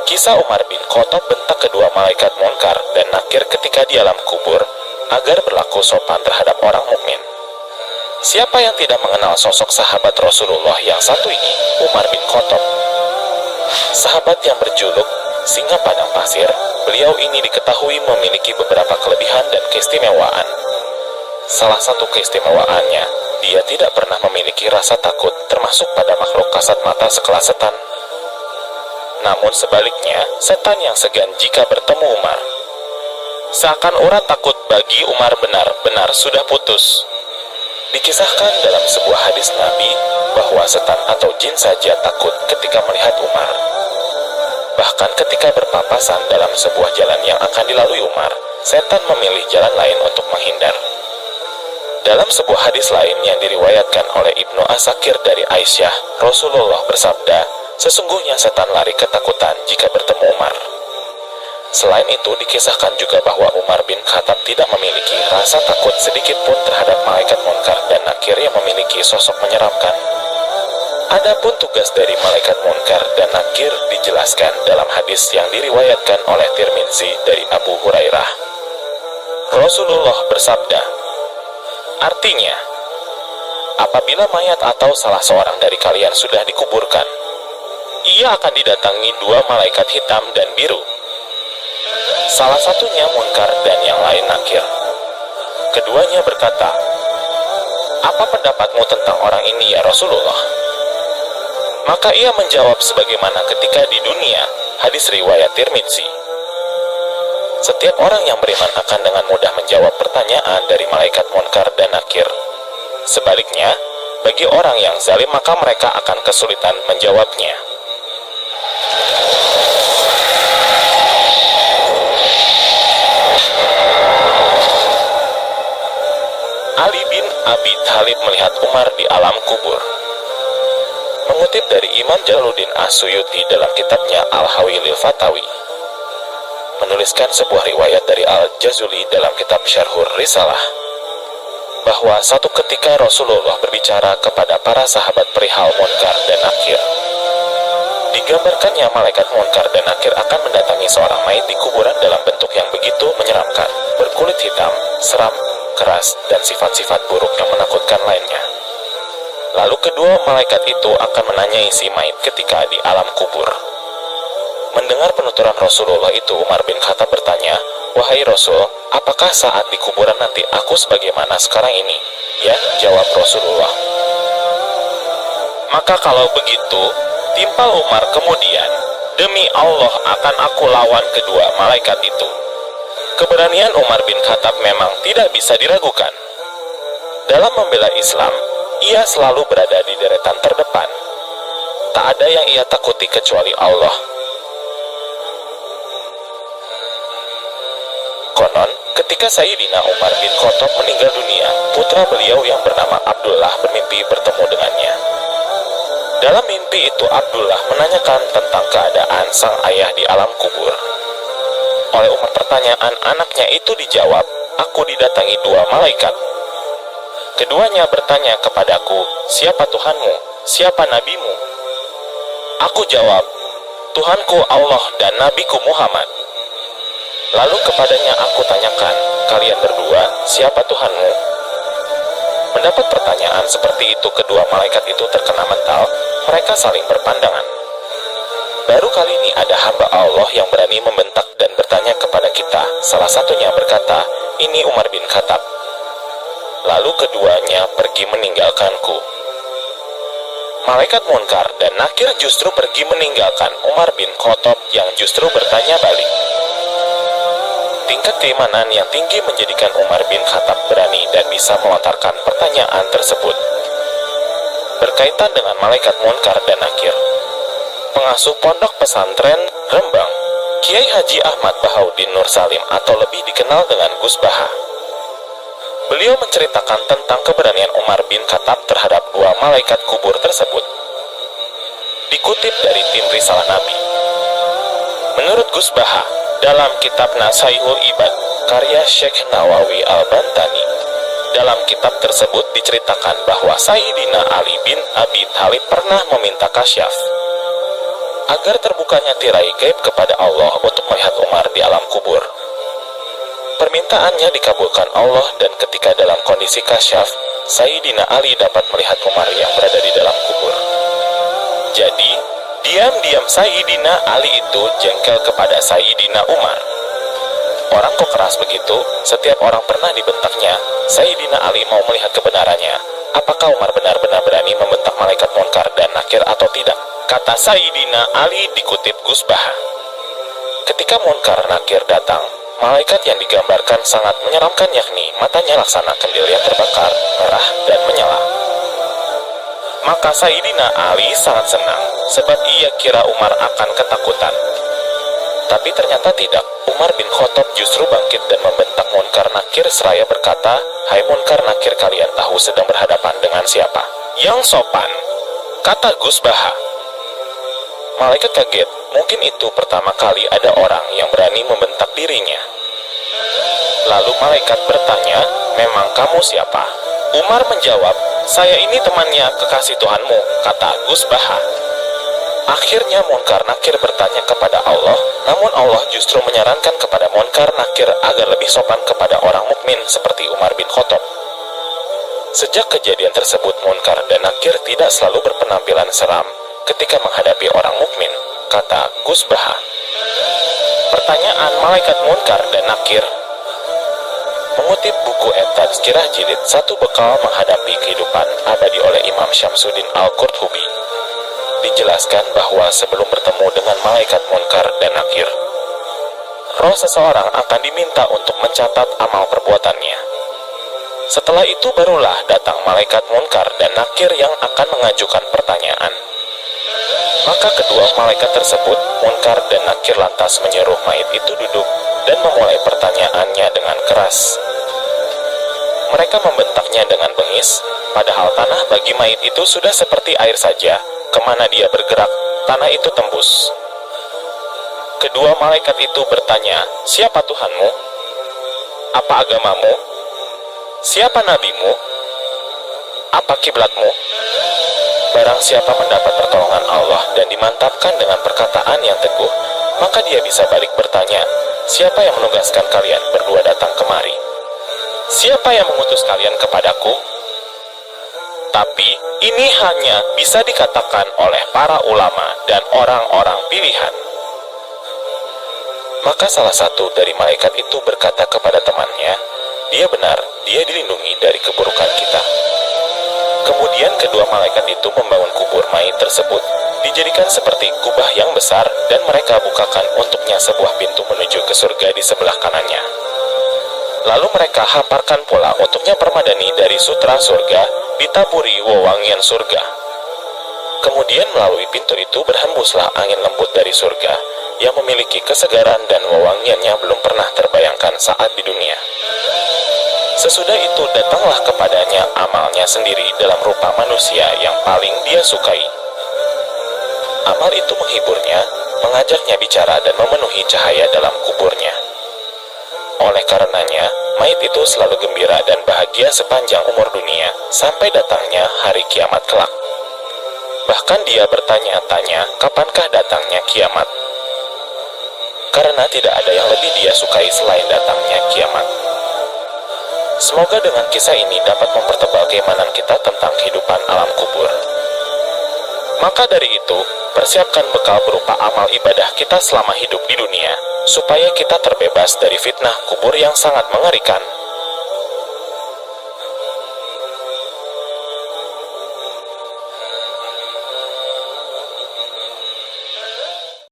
Kisah Umar bin Khattab bentak kedua malaikat Munkar dan Nakir ketika di alam kubur agar berlaku sopan terhadap orang mukmin. Siapa yang tidak mengenal sosok sahabat Rasulullah yang satu ini, Umar bin Khattab? Sahabat yang berjuluk Singa Padang Pasir, beliau ini diketahui memiliki beberapa kelebihan dan keistimewaan. Salah satu keistimewaannya, dia tidak pernah memiliki rasa takut termasuk pada makhluk kasat mata sekelas setan. Namun sebaliknya, setan yang segan jika bertemu Umar. Seakan urat takut bagi Umar benar-benar sudah putus. Dikisahkan dalam sebuah hadis Nabi bahwa setan atau jin saja takut ketika melihat Umar. Bahkan ketika berpapasan dalam sebuah jalan yang akan dilalui Umar, setan memilih jalan lain untuk menghindar. Dalam sebuah hadis lain yang diriwayatkan oleh Ibnu Asakir dari Aisyah, Rasulullah bersabda, sesungguhnya setan lari ketakutan jika bertemu Umar. Selain itu, dikisahkan juga bahwa Umar bin Khattab tidak memiliki rasa takut sedikit pun terhadap malaikat Munkar dan Nakir yang memiliki sosok menyeramkan. Adapun tugas dari malaikat Munkar dan Nakir dijelaskan dalam hadis yang diriwayatkan oleh Tirmizi dari Abu Hurairah. Rasulullah bersabda, artinya, apabila mayat atau salah seorang dari kalian sudah dikuburkan, ia akan didatangi dua malaikat hitam dan biru. Salah satunya Munkar dan yang lain Nakir. Keduanya berkata, apa pendapatmu tentang orang ini ya Rasulullah? Maka ia menjawab sebagaimana ketika di dunia, hadis riwayat Tirmizi. Setiap orang yang beriman akan dengan mudah menjawab pertanyaan dari malaikat Munkar dan Nakir. Sebaliknya, bagi orang yang zalim maka mereka akan kesulitan menjawabnya. Ali bin Abi Thalib melihat Umar di alam kubur. Mengutip dari Imam Jalaluddin As-Suyuti dalam kitabnya Al-Hawi lil Fatawi, menuliskan sebuah riwayat dari Al-Jazuli dalam kitab Syarhur Risalah, bahwa satu ketika Rasulullah berbicara kepada para sahabat perihal Munkar dan Nakir. Digambarkannya malaikat Munkar dan Nakir akan mendatangi seorang mayit di kuburan dalam bentuk yang begitu menyeramkan, berkulit hitam, seram, keras, dan sifat-sifat buruk yang menakutkan lainnya. Lalu kedua malaikat itu akan menanyai si mayit ketika di alam kubur. Mendengar penuturan Rasulullah itu, Umar bin Khattab bertanya, wahai Rasul, apakah saat di kuburan nanti aku sebagaimana sekarang ini? Ya, jawab Rasulullah. Maka kalau begitu, timpal Umar kemudian, demi Allah akan aku lawan kedua malaikat itu. Keberanian Umar bin Khattab memang tidak bisa diragukan. Dalam membela Islam, ia selalu berada di deretan terdepan. Tak ada yang ia takuti kecuali Allah. Konon, ketika Sayyidina Umar bin Khattab meninggal dunia, putra beliau yang bernama Abdullah bermimpi bertemu dengannya. Dalam mimpi itu Abdullah menanyakan tentang keadaan sang ayah di alam kubur. Oleh Umar pertanyaan anaknya itu dijawab, aku didatangi dua malaikat. Keduanya bertanya kepadaku, siapa Tuhanmu? Siapa nabimu? Aku jawab, Tuhanku Allah dan nabiku Muhammad. Lalu kepadanya aku tanyakan, kalian berdua, siapa Tuhanmu? Mendapat pertanyaan seperti itu, kedua malaikat itu terkena mental, mereka saling berpandangan. Baru kali ini ada hamba Allah yang berani membentak dan bertanya kepada kita. Salah satunya berkata, ini Umar bin Khattab. Lalu keduanya pergi meninggalkanku. Malaikat Munkar dan Nakir justru pergi meninggalkan Umar bin Khattab yang justru bertanya balik. Tingkat keimanan yang tinggi menjadikan Umar bin Khattab berani dan bisa melontarkan pertanyaan tersebut. Berkaitan dengan malaikat Munkar dan Nakir, pengasuh pondok pesantren Rembang, Kiai Haji Ahmad Bahaudin Nur Salim atau lebih dikenal dengan Gus Baha. Beliau menceritakan tentang keberanian Umar bin Khattab terhadap dua malaikat kubur tersebut. Dikutip dari tim Risalah Nabi. Menurut Gus Baha, dalam kitab Nasaihul Ibad, karya Syekh Nawawi Al-Bantani, dalam kitab tersebut diceritakan bahwa Sayyidina Ali bin Abi Thalib pernah meminta kasyaf. agar terbukanya tirai gaib kepada Allah untuk melihat Umar di alam kubur. Permintaannya dikabulkan Allah, dan ketika dalam kondisi kasyaf, Sayyidina Ali dapat melihat Umar yang berada di dalam kubur. Jadi, diam-diam Sayyidina Ali itu jengkel kepada Sayyidina Umar. Orang kok keras begitu? Setiap orang pernah dibentaknya. Sayyidina Ali mau melihat kebenarannya. Apakah Umar benar-benar berani membentak malaikat Munkar dan Nakir atau tidak? Kata Sayyidina Ali dikutip Gus Baha. Ketika Munkar Nakir datang, malaikat yang digambarkan sangat menyeramkan, yakni matanya laksana kandil yang terbakar, merah, dan menyala. Maka Sayyidina Ali sangat senang, sebab ia kira Umar akan ketakutan. Tapi ternyata tidak. Umar bin Khattab justru bangkit dan membentak Munkar Nakir seraya berkata, "Hai Munkar Nakir, kalian tahu sedang berhadapan dengan siapa?" "Yang sopan," kata Gus Baha. Malaikat kaget, mungkin itu pertama kali ada orang yang berani membentak dirinya. Lalu malaikat bertanya, "Memang kamu siapa?" Umar menjawab, "Saya ini temannya kekasih Tuhanmu," kata Gus Baha. Akhirnya Munkar Nakir bertanya kepada Allah, namun Allah justru menyarankan kepada Munkar Nakir agar lebih sopan kepada orang mukmin seperti Umar bin Khattab. Sejak kejadian tersebut, Munkar dan Nakir tidak selalu berpenampilan seram ketika menghadapi orang mukmin, kata Gus Baha. Pertanyaan malaikat Munkar dan Nakir. Mengutip buku At-Tazkirah Jilid 1 Bekal Menghadapi Kehidupan Abadi oleh Imam Syamsuddin Al-Qurtubi, dijelaskan bahwa sebelum bertemu dengan malaikat Munkar dan Nakir, roh seseorang akan diminta untuk mencatat amal perbuatannya. Setelah itu barulah datang malaikat Munkar dan Nakir yang akan mengajukan pertanyaan. Maka kedua malaikat tersebut, Munkar dan Nakir, lantas menyuruh mayit itu duduk dan memulai pertanyaannya dengan keras. Mereka membentaknya dengan bengis, padahal tanah bagi mayit itu sudah seperti air saja. Kemana dia bergerak, tanah itu tembus. Kedua malaikat itu bertanya, "Siapa Tuhanmu? Apa agamamu? Siapa nabimu? Apa kiblatmu?" Barang siapa mendapat pertolongan Allah dan dimantapkan dengan perkataan yang teguh, maka dia bisa balik bertanya, "Siapa yang menugaskan kalian berdua datang kemari? Siapa yang mengutus kalian kepadaku?" Tapi ini hanya bisa dikatakan oleh para ulama dan orang-orang pilihan. Maka salah satu dari malaikat itu berkata kepada temannya, "Dia benar, dia dilindungi dari keburukan kita." Kemudian kedua malaikat itu membangun kubur mayit tersebut, dijadikan seperti kubah yang besar, dan mereka bukakan untuknya sebuah pintu menuju ke surga di sebelah kanannya. Lalu mereka hamparkan pula untuknya permadani dari sutra surga, ditaburi wewangian surga. Kemudian melalui pintu itu berhembuslah angin lembut dari surga, yang memiliki kesegaran dan wewangiannya belum pernah terbayangkan saat di dunia. Sesudah itu datanglah kepadanya amalnya sendiri dalam rupa manusia yang paling dia sukai. Amal itu menghiburnya, mengajaknya bicara dan memenuhi cahaya dalam kuburnya. Oleh karenanya, mayit itu selalu gembira dan bahagia sepanjang umur dunia, sampai datangnya hari kiamat kelak. Bahkan dia bertanya-tanya, kapankah datangnya kiamat? Karena tidak ada yang lebih dia sukai selain datangnya kiamat. Semoga dengan kisah ini dapat mempertebal keimanan kita tentang kehidupan alam kubur. Maka dari itu, persiapkan bekal berupa amal ibadah kita selama hidup di dunia, supaya kita terbebas dari fitnah kubur yang sangat mengerikan.